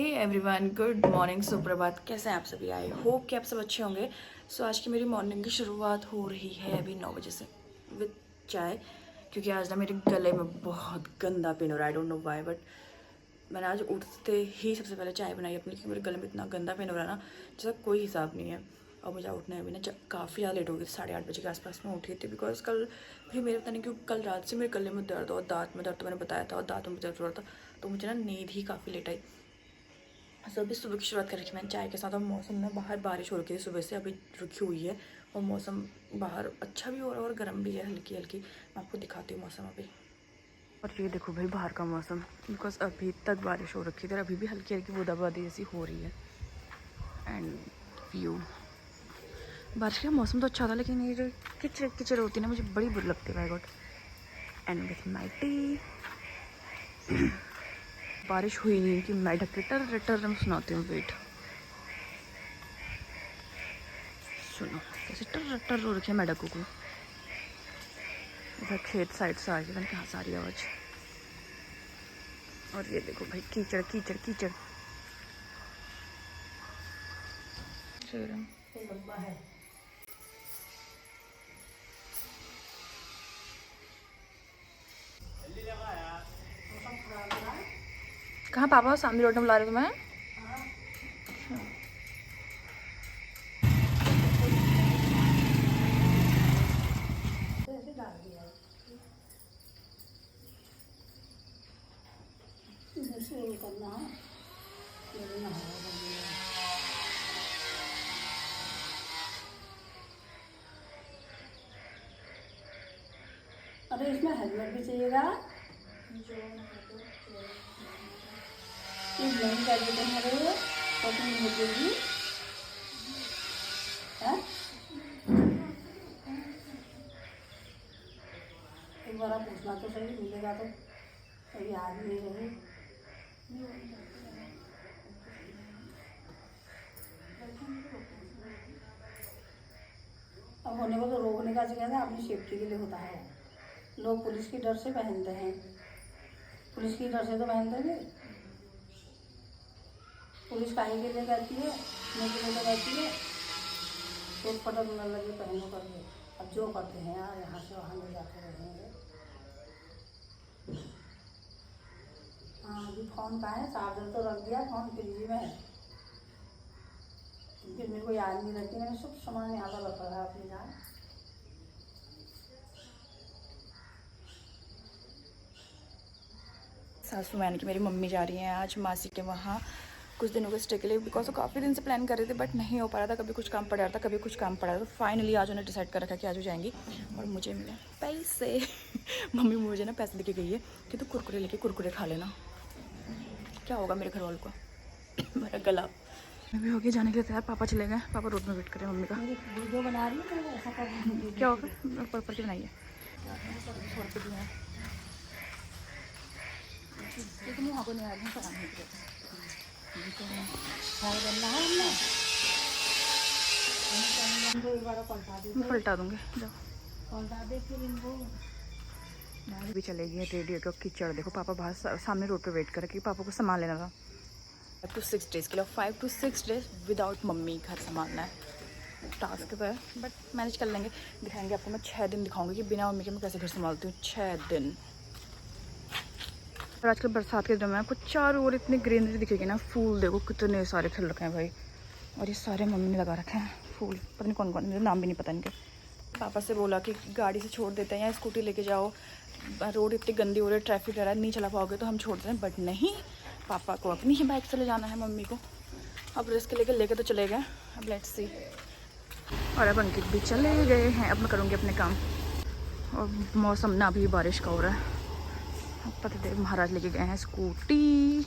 Everyone, good morning, सुप्रभात। कैसे हैं आप सभी? आई होप कि आप सब अच्छे होंगे। आज की मेरी मॉर्निंग की शुरुआत हो रही है अभी 9 बजे से विद चाय, क्योंकि आज ना मेरे गले में बहुत गंदा पेन हो रहा है। I don't know why, but मैंने आज उठते ही सबसे पहले चाय बनाई अपनी, क्योंकि मेरे गले में इतना गंदा पेन हो रहा है ना, जिसका कोई हिसाब नहीं है। और मुझे उठने अभी ना काफ़ी ज़्यादा लेट हो गई। 8:30 बजे के आसपास में उठी थी, बिकॉज कल भी मेरे पता नहीं क्यों कल रात से मेरे गले में दर्द और दांत में दर्द, तो मैंने बताया था, और दांतों में दर्द हो रहा था, तो मुझे ना नींद ही काफ़ी लेट आई। अभी सुबह की शुरुआत कर रखी मैंने चाय के साथ। और मौसम ना बाहर बारिश हो रखी है सुबह से, अभी रुकी हुई है, और मौसम बाहर अच्छा भी हो रहा है और गर्म भी है, हल्की हल्की। मैं आपको दिखाती हूँ मौसम अभी। और ये देखो भाई बाहर का मौसम, बिकॉज अभी तक बारिश हो रखी थी और अभी भी हल्की हल्की बूंदाबांदी जैसी हो रही है। एंड व्यू, बारिश का मौसम तो अच्छा था, लेकिन ये जो किचड़ किचड़ होती है ना, मुझे बड़ी बुरी लगती है। By God. And with my tea. बारिश हुई नहीं कि मैं ढक रिटर मैं सुनाती हूँ। वेट, सुनो कैसे टर टर रो रखी है मेढकों को। इधर खेत साइड से आ गई, कहाँ से आ रही आवाज़। और ये देखो भाई कीचड़ कीचड़ कीचड़। कहाँ पापा सामने रोड में बुला रहे तुम्हें? अरे इसमें हेलमेट भी चाहिएगा। ये ब्लेंड कर देते हैं अरे तो तुम भेजेगी है। एक बार आप पूछना तो सही, मिलेगा तो सही। याद नहीं रही। अब होने को तो रोकने का चाहिए था, अपनी सेफ्टी के लिए होता है। लोग पुलिस की डर से पहनते हैं, पुलिस की डर से तो पहनते हैं। पुलिस काहे के लिए कहती है, अपने के लिए तो कहती है। तो पटक न लगे पहनो करके। अब जो करते हैं यार, यहाँ से वहाँ ले जाते रहेंगे। हाँ अभी फ़ोन का है, चार्जर तो रख दिया, फ़ोन फ्रिज में है, क्योंकि मेरे को याद नहीं रहती। मैंने सब सामान यहाँ पर रखा है अपनी जान। सासू मैंने कि मेरी मम्मी जा रही हैं आज मासी के वहाँ कुछ दिनों के स्टे के लिए, बिकॉज वो काफ़ी दिन से प्लान कर रहे थे, बट नहीं हो पा रहा था। कभी कुछ काम पड़ रहा था, कभी कुछ काम पड़ रहा था, तो फाइनली आज उन्होंने डिसाइड कर रखा कि आज वो जाएंगी। और मुझे मिले पैसे। मम्मी मुझे ना पैसे लेके गई है कि तू कुरकुरे लेके कुरकुरे खा लेना। क्या होगा मेरे घर वालों का? मेरा गला। मैं भी हो गया जाने के लिए तैयार। पापा चले गए, पापा रोड में वेट कर रहे हैं मम्मी का। वीडियो बना रही है तो ऐसा कर। क्या होगा? ऊपर की बनाइए। लेकिन यहाँ को नहीं आ रही हूँ, कराने के लिए एक बार पलटा दे, मैं पलटा दूँगी। जाओ पलटा दे फिर इनको। भी चलेगी है रेडियो का कीचड़। देखो पापा बाहर सामने रोड पे वेट कर रहे, कि पापा को सामान लेना था। 5 to 6 डेज़ के लिए, 5 to 6 डेज विदाउट मम्मी घर संभालना है। टास्क तो है, बट मैनेज कर लेंगे। दिखाएंगे आपको, मैं 6 दिन दिखाऊंगी कि बिना मम्मी के मैं कैसे घर संभालती हूँ। 6 दिन। और आजकल बरसात के दिनों में आपको चारों ओर इतनी ग्रीनरी दिखेगी ना। फूल देखो कितने सारे खिल रखे हैं भाई, और ये सारे मम्मी ने लगा रखे हैं फूल। पता नहीं कौन कौन, मुझे नाम भी नहीं पता इनके। पापा से बोला कि गाड़ी से छोड़ देते हैं या स्कूटी लेके जाओ, रोड इतनी गंदी हो रही है, ट्रैफिक रह रहा है, नहीं चला पाओगे तो हम छोड़ देते हैं। बट नहीं, पापा को अपनी ही बाइक से ले जाना है मम्मी को। अब रिस्क लेके तो चले गए। अब लेट्स सी। और अब अंकित भी चले गए हैं, अब मैं करूँगी अपने काम। और मौसम ना अभी बारिश का हो रहा है। पतिदेव महाराज लेके गए हैं स्कूटी।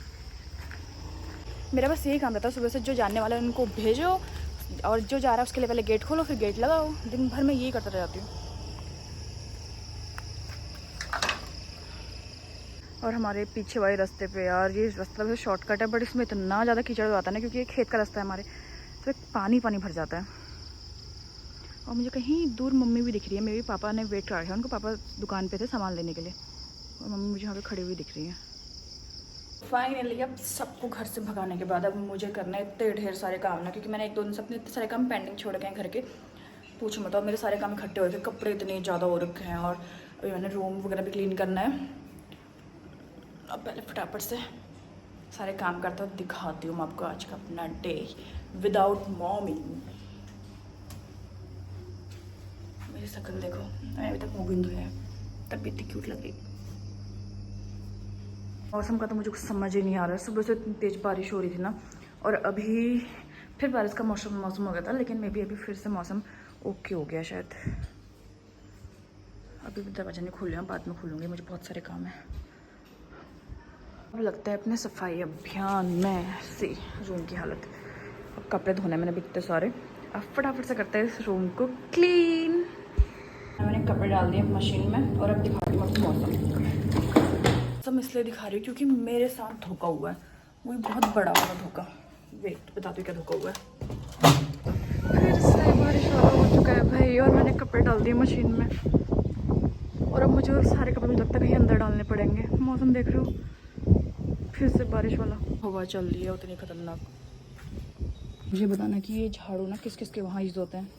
मेरा बस यही काम रहता है सुबह से, जो जाने वाला है उनको भेजो, और जो जा रहा है उसके लिए पहले गेट खोलो, फिर गेट लगाओ। दिन भर में यही करता रह जाती हूँ। और हमारे पीछे वाले रास्ते पे यार, ये रास्ता वैसे शॉर्टकट है, बट इसमें इतना ज़्यादा कीचड़ आता है ना, क्योंकि ये खेत का रास्ता है हमारे, तो पानी पानी भर जाता है। और मुझे कहीं दूर मम्मी भी दिख रही है। मेरे पापा ने वेट कर रखा है उनको, पापा दुकान पे थे सामान लेने के लिए, और मम्मी मुझे यहाँ पे खड़ी हुई दिख रही है। फाइनली अब सबको घर से भगाने के बाद अब मुझे करना है इतने ढेर सारे काम ना, क्योंकि मैंने 1-2 दिन से अपने इतने सारे काम पेंडिंग छोड़ के हैं घर के, पूछो मत। और मेरे सारे काम इकट्ठे हो रखे, कपड़े इतने ज़्यादा हो रखे हैं, और अभी मैंने रूम वगैरह भी क्लीन करना है। अब पहले फटाफट से सारे काम करता हूँ, दिखाती हूँ मैं आपको आज का अपना डे विदाउट मॉमी। मेरी शक्ल देखो, मैंने अभी तक मुँह भी नहीं धोया है, तब भी इतनी क्यूट लग रही। मौसम का तो मुझे कुछ समझ ही नहीं आ रहा है। सुबह से इतनी तेज़ बारिश हो रही थी ना, और अभी फिर बारिश का मौसम हो गया था, लेकिन मे बी अभी फिर से मौसम ओके हो गया शायद। अभी भी दरवाजा नहीं खोल रहा, बाद में खोलूँगी, मुझे बहुत सारे काम हैं। अब लगता है अपने सफाई अभियान में से रूम की हालत। अब कपड़े धोने मैंने भी इतने सारे, अब फटाफट से करते हैं इस रूम को क्लीन। मैंने कपड़े डाल दिए मशीन में, और अब दिखा रही हूँ आपको मौसम इसलिए दिखा रही हूँ क्योंकि मेरे साथ धोखा हुआ है, वही बहुत बड़ा वाला धोखा। वेट बताती हूँ क्या धोखा हुआ है। फिर से बारिश वाला हो चुका है भाई, और मैंने कपड़े डाल दिए मशीन में, और अब मुझे सारे कपड़े मुझे लगता है कहीं अंदर डालने पड़ेंगे। मौसम देख रहे हो, फिर से बारिश वाला हवा चल रही है उतनी खतरनाक। मुझे बताना कि ये झाड़ू ना किस किस के वहाँ यूज़ होते हैं।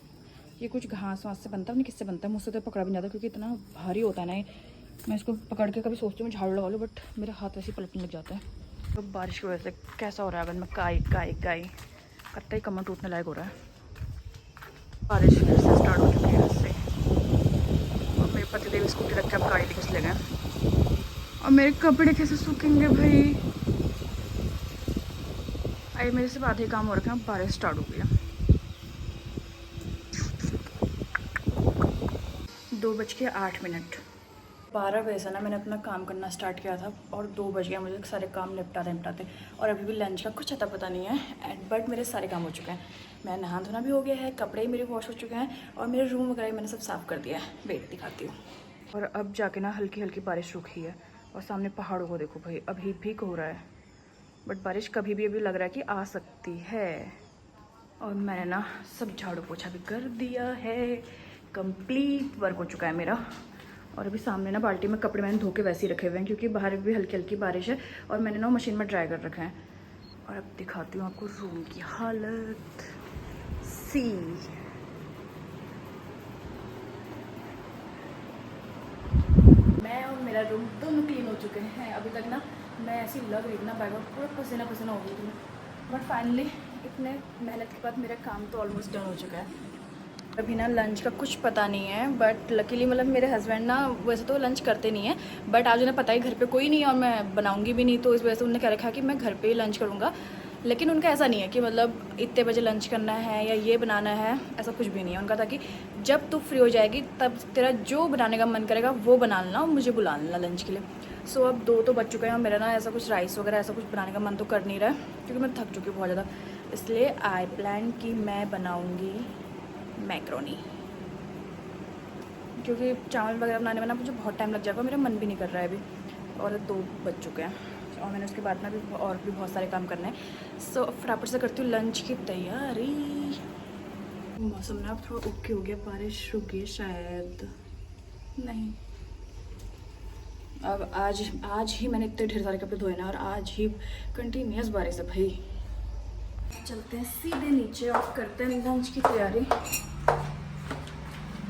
ये कुछ घास वास से बनता है, नहीं किससे बनता है, मुझसे तो पकड़ा भी नहीं जाता क्योंकि इतना भारी होता है ना ये। मैं इसको पकड़ के कभी सोचती हूँ मैं झाड़ू लगा लूँ, बट मेरा हाथ वैसे ही पलटने लग जाता है। तो बारिश की वजह से कैसा हो रहा है, अगर मैं काई कत्ता ही कमर टूटने लायक हो रहा है। बारिश फिर से स्टार्ट हो चुकी है इससे, और मेरे पतिदेव स्कूटी रख के अब गाड़ी लेके चले गए, और मेरे कपड़े कैसे सूखेंगे भाई। आई मेरे से आधे काम हो रखे हैं, बारिश स्टार्ट हो गया। 2:08। 12 बजे से ना मैंने अपना काम करना स्टार्ट किया था, और 2 बज गया मुझे सारे काम निपटाते, और अभी भी लंच का कुछ अता पता नहीं है। बट मेरे सारे काम हो चुके हैं, मैं नहा धोना भी हो गया है, कपड़े मेरे वॉश हो चुके हैं, और मेरे रूम वगैरह मैंने सब साफ़ कर दिया है। वेट दिखाती हूँ। और अब जाके ना हल्की हल्की बारिश रुकी है, और सामने पहाड़ों को देखो भाई, अभी भी हो रहा है, बट बारिश कभी भी अभी लग रहा है कि आ सकती है। और मैंने ना सब झाड़ू पोछा भी कर दिया है, कंप्लीट वर्क हो चुका है मेरा। और अभी सामने ना बाल्टी में कपड़े मैंने धो के वैसे ही रखे हुए हैं, क्योंकि बाहर भी हल्की हल्की बारिश है, और मैंने ना मशीन में ड्राई कर रखा है। और अब दिखाती हूँ आपको रूम की हालत। सी मैं और मेरा रूम दोनों क्लीन हो चुके हैं। अभी तक ना मैं ऐसी लग रही थी ना, बैग पूरा पसीना पसीना हो गई थी, बट फाइनली इतने मेहनत के बाद मेरा काम तो ऑलमोस्ट डन हो चुका है। अभी ना लंच का कुछ पता नहीं है, बट लकीली मतलब मेरे हस्बैंड ना वैसे तो लंच करते नहीं है, बट आज उन्हें पता है घर पे कोई नहीं है और मैं बनाऊंगी भी नहीं, तो इस वजह से उन्होंने कह रखा कि मैं घर पे ही लंच करूँगा। लेकिन उनका ऐसा नहीं है कि मतलब इतने बजे लंच करना है या ये बनाना है, ऐसा कुछ भी नहीं है। उनका था कि जब तू फ्री हो जाएगी तब तेरा जो बनाने का मन करेगा वो बना लेना, और मुझे बुला लेना लंच के लिए। सो अब 2 तो बज चुके हैं, और मेरा ना ऐसा कुछ राइस वगैरह ऐसा कुछ बनाने का मन तो कर नहीं रहा है, क्योंकि मैं थक चुकी हूँ बहुत ज़्यादा। इसलिए आई प्लान कि मैं बनाऊँगी मैक्रोनी, क्योंकि चावल वगैरह बनाने में ना मुझे बहुत टाइम लग जाएगा, मेरा मन भी नहीं कर रहा है अभी, और 2 बज चुके हैं, और मैंने उसके बाद में भी और भी बहुत सारे काम करने हैं। सो फटाफट से करती हूँ लंच की तैयारी। मौसम ना थोड़ा ओके हो गया, बारिश रुक गई शायद, नहीं। अब आज ही मैंने इतने ढेर सारे कपड़े धोए ना, और आज ही कंटिन्यूस बारिश है भाई। चलते हैं सीधे नीचे और करते हैं लंच की तैयारी।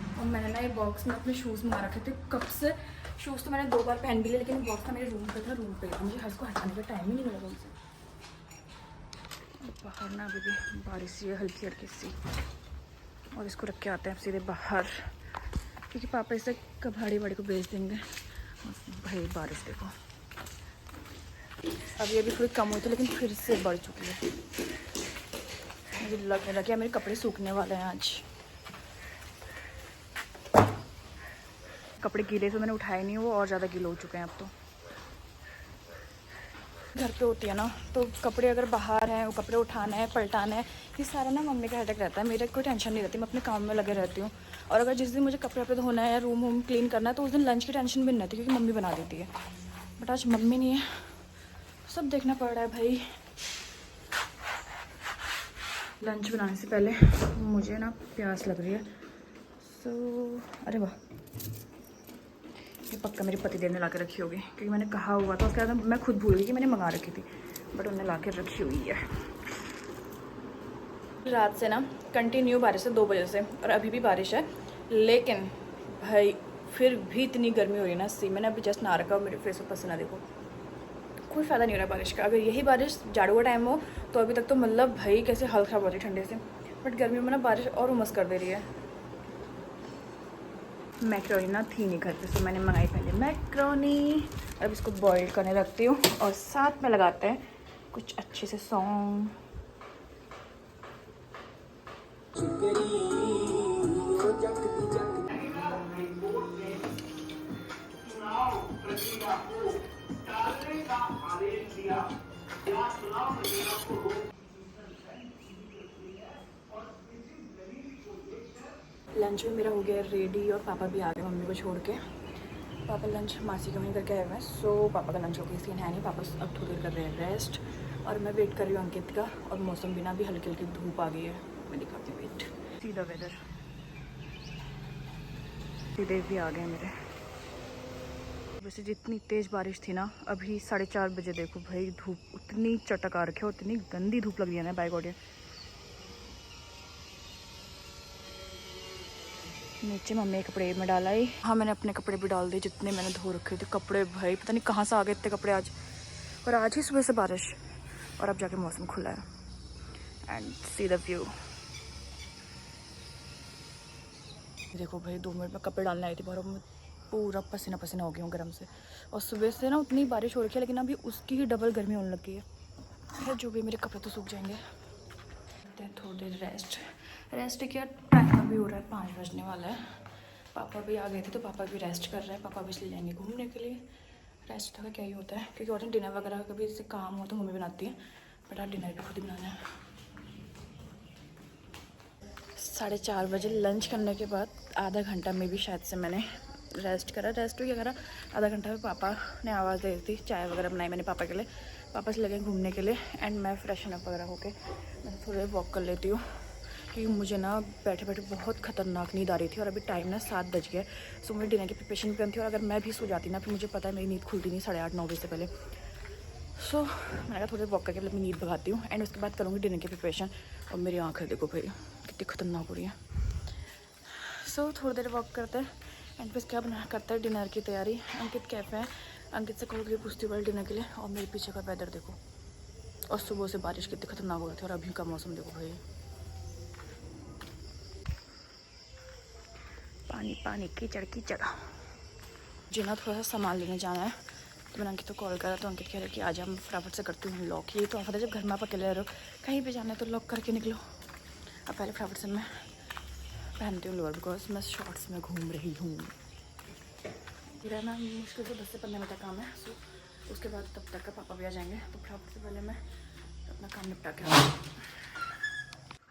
और मैंने ना ये बॉक्स में अपने शूज़ मार रखे थे कब से। शूज़ तो मैंने 2 बार पहन भी लिया, लेकिन बॉक्स था मेरे रूम पे था, रूम पे मुझे हर को हटाने का टाइम ही नहीं मिला उनसे। बाहर ना अभी भी बारिश ही है हल्की हल्की सी, और इसको रख के आते हैं सीधे बाहर, क्योंकि पापा इसे कबाड़ी वाड़ी को भेज देंगे। भाई बारिश देखो, अभी थोड़ी कम हुई थी, लेकिन फिर से बढ़ चुकी है। मुझे लगने लगा मेरे कपड़े सूखने वाले हैं आज। कपड़े गीले तो मैंने उठाए नहीं, वो और ज़्यादा गीले हो चुके हैं अब तो। घर पे होती है ना, तो कपड़े अगर बाहर हैं, वो कपड़े उठाना है पलटाना है, ये सारा ना मम्मी का हेडेक रहता है। मेरे कोई टेंशन नहीं रहती, मैं अपने काम में लगे रहती हूँ। और अगर जिस दिन मुझे कपड़े वपड़े धोना है या रूम क्लीन करना है, तो उस दिन लंच की टेंशन भी नहीं रहती, क्योंकि मम्मी बना देती है। बट आज मम्मी नहीं है, सब देखना पड़ रहा है भाई। लंच बनाने से पहले मुझे ना प्यास लग रही है, अरे वाह, ये पक्का मेरे पति देव ने ला के रखी होगी, क्योंकि मैंने कहा हुआ था, उसके बाद मैं खुद भूल गई कि मैंने मंगा रखी थी, बट उन्होंने ला के रखी हुई है। रात से ना कंटिन्यू बारिश है 2 बजे से, और अभी भी बारिश है, लेकिन भाई फिर भी इतनी गर्मी हो रही है ना। सी मैंने अभी जस्ट नहा रखा, मेरे फेस पर पसीना देखो, कोई फ़ायदा नहीं हो रहा है बारिश का। अगर यही बारिश जाड़ू का टाइम हो तो अभी तक तो मतलब भाई कैसे हाल ख़राब होती है ठंडे से, बट गर्मी में ना बारिश और उमस कर दे रही है। मैक्रोनी ना थी नहीं घर पे, तो मैंने मंगाई पहले मैक्रोनी। अब इसको बॉईल करने रखती हूँ, और साथ में लगाते हैं कुछ अच्छे से सॉन्ग। लंच में मेरा हो गया रेडी, और पापा भी आ गए मम्मी को छोड़ के। पापा लंच मासी के वहीं करके आए हुए हैं, सो पापा का लंच हो गया, सीन है नहीं। पापा अब थोड़ी देर कर रहे हैं रेस्ट, और मैं वेट कर रही हूँ अंकित का। और मौसम भी ना भी हल्की हल्की धूप आ गई है, मैं दिखाती हूँ वेट। सीधा वेदर, सीधे भी आ गए मेरे। वैसे जितनी तेज़ बारिश थी ना, अभी 4:30 बजे देखो भाई धूप उतनी चटक आ रखी है, उतनी गंदी धूप लग रही है ना बाय गॉड। नीचे मम्मी कपड़े में डाला ही। हाँ मैंने अपने कपड़े भी डाल दिए जितने मैंने धो रखे थे कपड़े। भाई पता नहीं कहाँ से आ गए इतने कपड़े आज, और आज ही सुबह से बारिश, और अब जाके मौसम खुला है। एंड सी द व्यू, देखो भाई 2 मिनट में कपड़े डालने आई थी बाहर, मैं पूरा पसीना पसीना हो गया हूँ गर्म से। और सुबह से ना उतनी बारिश हो रखी है, लेकिन अभी उसकी ही डबल गर्मी होने लगी है। जो भी मेरे कपड़े तो सूख जाएंगे। थोड़ी देर रेस्ट किया, टाइम अभी हो रहा है 5 बजने वाला है। पापा भी आ गए थे तो पापा भी रेस्ट कर रहे हैं। पापा भी इसलिए जाएंगे घूमने के लिए। रेस्ट का क्या ही होता है, क्योंकि और दिन डिनर वगैरह कभी इससे काम हो तो मम्मी बनाती है, बट आज डिनर भी खुद ही बनाना है। 4:30 बजे लंच करने के बाद आधा घंटा में भी शायद से मैंने रेस्ट करा। रेस्ट भी क्या करा, आधा घंटा में पापा ने आवाज़ दे दी थी, चाय वगैरह बनाई मैंने पापा के लिए। पापा से लगे घूमने के लिए, एंड मैं फ्रेशन अप वगैरह होके मैं थोड़ी देर वॉक कर लेती हूँ, क्योंकि मुझे ना बैठे बैठे बहुत ख़तरनाक नींद आ रही थी। और अभी टाइम ना 7 बज गया, सो मुझे डिनर की प्रिपरेशन भी करनी थी। और अगर मैं भी सो जाती ना, फिर मुझे पता है मेरी नींद खुलती नहीं 8:30-9 बजे से पहले। सो मैंने कहा थोड़ी देर वॉक करके अपनी नींद भगाती हूँ, एंड उसके बाद करूँगी डिनर की प्रिपरेशन। और मेरी आँखें देखो भाई कितनी खतरनाक हो रही है। सो थोड़ी देर वॉक करते हैं, एंड फिर क्या बना करते हैं डिनर की तैयारी। अंकित कैफ़े है, अंकित से कॉल करके पूछती हूँ डिनर के लिए। और मेरे पीछे का वेदर देखो, और सुबह से बारिश कितनी खतरनाक हो रही थी, और अभी का मौसम देखो भाई, पानी पानी कीचड़ कीचड़। मुझे ना थोड़ा सा सामान लेने जाना है, तो मैंने अंकित को कॉल करा, तो अंकित कह रहे कि आज हम फटाफट से करती हूँ लॉक। ये तो आप जब घर में आप अकेले रह रहे हो, कहीं भी जाना है तो लॉक करके निकलो। अब पहले फटाफट से मैं पहनती हूँ लोअर, बिकॉज मैं शॉर्ट्स में घूम रही हूँ। मेरा ना मुश्किल से 10 से 15 मिनट का काम है, सो उसके बाद तब तक का पापा भी आ जाएंगे, तो फटाफट से पहले मैं अपना काम निपटा के आऊँ।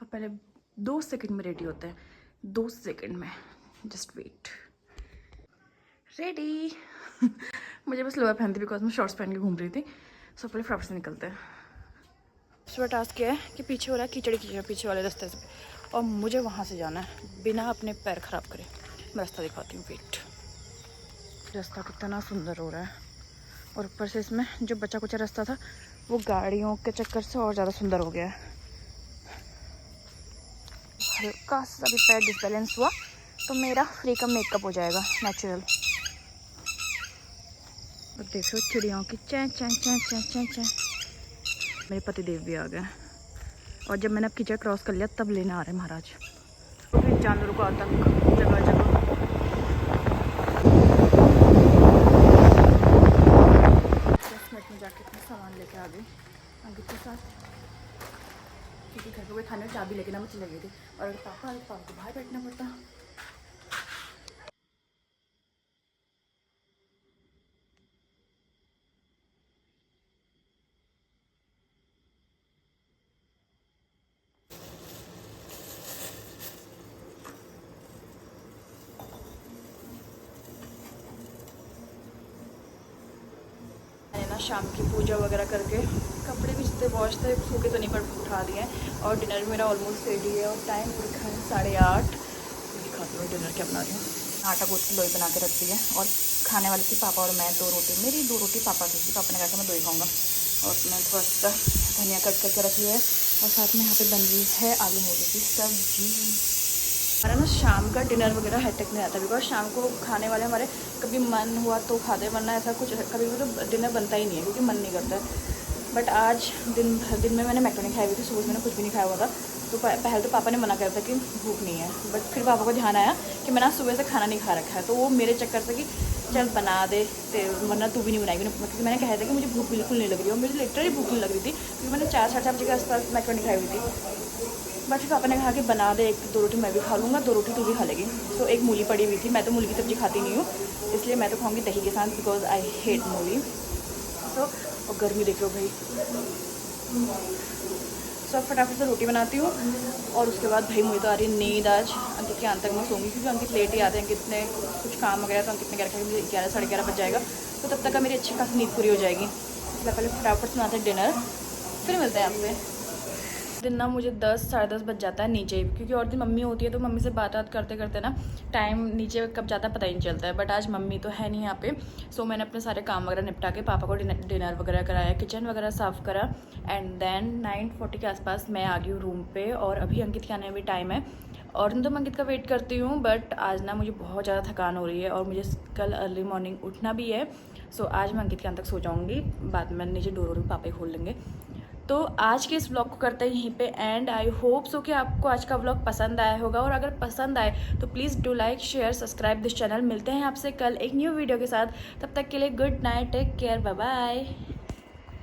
अब पहले 2 सेकंड में रेडी होते हैं, 2 सेकंड में, जस्ट वेट। रेडी मुझे बस लोअर पहनती बिकॉज मैं शॉर्ट्स पहन के घूम रही थी, सो पहले फटाफट से निकलते हैं। दूसरा टास्क क्या है कि पीछे हो रहा है कीचड़ कीचड़ पीछे वाले रास्ते से, और मुझे वहाँ से जाना है बिना अपने पैर ख़राब करे। मैं रास्ता दिखाती हूँ, वेट। रास्ता कितना सुंदर हो रहा है, और ऊपर से इसमें जो बचा कुचा रास्ता था वो गाड़ियों के चक्कर से और ज़्यादा सुंदर हो गया है। हल्का सा भी पैर डिसबैलेंस हुआ तो मेरा फ्री का मेकअप हो जाएगा नेचुरल। और देखो चिड़ियों की चैं चैं चैं चैं चैं चैं। मेरे पति देव भी आ गए, और जब मैंने अब कीचड़ क्रॉस कर लिया तब लेने आ रहे महाराज। तो फिर जानवरों का आतंक जगह जगह। 10 मिनट में जाके अपना सामान लेके आ गई अंकित के साथ, क्योंकि घर पे कोई खाने में चाबी लेके ना मुझे लगी थी, और अगर पापा आए तो पापा को बाहर बैठना पड़ता। मैंने ना शाम की पूजा वगैरह करके कपड़े भी जितने वॉश थे सूखे तो नहीं पर उठा दिए हैं, और डिनर भी मेरा ऑलमोस्ट रेडी है। और टाइम रखा है 8:30। दिखाती हूँ डिनर क्या बना रही हूँ। आटा गूँथ के लोई बना के रख दी है, और खाने वाली थी पापा और मैं 2 रोटी, मेरी 2 रोटी पापा की थी, पापा ने कहा कि मैं 2 ही खाऊँगा। और मैं थोड़ा सा धनिया कट करके रख लिया है और साथ में यहाँ पे बन रही है आलू मूली की सब्जी। हमारा ना शाम का डिनर वगैरह हैट्रिक नहीं आता, बिकॉज शाम को खाने वाले हमारे कभी मन हुआ तो खाते, वरना ऐसा कुछ कभी भी तो डिनर बनता ही नहीं है क्योंकि मन नहीं करता है। बट आज दिन में मैंने मैक्रोनी खाई हुई थी, सुबह मैंने कुछ भी नहीं खाया हुआ था। तो पहले तो पापा ने मना कर था कि भूख नहीं है, बट फिर पापा को ध्यान आया कि मैंने आज सुबह से खाना नहीं खा रखा है, तो वो मेरे चक्कर से कि चल बना दे, वरना तू भी नहीं बनाएगी, क्योंकि मैंने कहा था कि मुझे भूख बिल्कुल नहीं लग रही, और मुझे लिटरली भूख नहीं लग रही थी क्योंकि मैंने 4-4 बजे के आसपास मैक्रोनी खाई हुई थी। बट फिर पापा ने कहा कि बना दे, 1-2 रोटी मैं भी खा लूँगा, 2 रोटी तू भी खा लेगी। तो एक मूली पड़ी हुई थी, मैं तो मूली की सब्ज़ी खाती नहीं हूँ, इसलिए मैं तो खाऊँगी दही के साथ, बिकॉज आई हेट मूली। तो और गर्मी देख लो भाई। तो फटाफट से रोटी बनाती हूँ और उसके बाद भाई मुझे तो आ रही है नींद। आज अंकित के आने तक मैं सोऊंगी क्योंकि अंकित लेट ही आते हैं, अंकित ने कुछ काम वगैरह, तो अंकित ने कह रखा है मुझे 11-11:30 बज जाएगा, तो तब तक का मेरी अच्छी खासी नींद पूरी हो जाएगी। इसलिए पहले फटाफट से बनाते हैं डिनर, फिर मिलते हैं आपसे। दिन ना मुझे 10-10:30 बज जाता है नीचे, क्योंकि और दिन मम्मी होती है तो मम्मी से बात करते करते ना टाइम नीचे कब जाता है पता ही नहीं चलता है। बट आज मम्मी तो है नहीं यहाँ पे, सो मैंने अपने सारे काम वगैरह निपटा के पापा को डिनर वगैरह कराया, किचन वगैरह साफ़ करा, एंड देन 9:40 के आसपास मैं आ गई हूँ रूम पे। और अभी अंकित के आने में भी टाइम है, और तो मैं अंकित का वेट करती हूँ, बट आज ना मुझे बहुत ज़्यादा थकान हो रही है और मुझे कल अर्ली मॉर्निंग उठना भी है। सो आज मैं अंकित के आने तक सो जाऊँगी, बाद में नीचे डोर पापा ही खोल लेंगे। तो आज के इस व्लॉग को करते हैं यहीं पे एंड। आई होप सो कि आपको आज का व्लॉग पसंद आया होगा, और अगर पसंद आए तो please do like share subscribe this channel. मिलते हैं आपसे कल एक न्यू वीडियो के साथ, तब तक के लिए good night, take care, bye bye.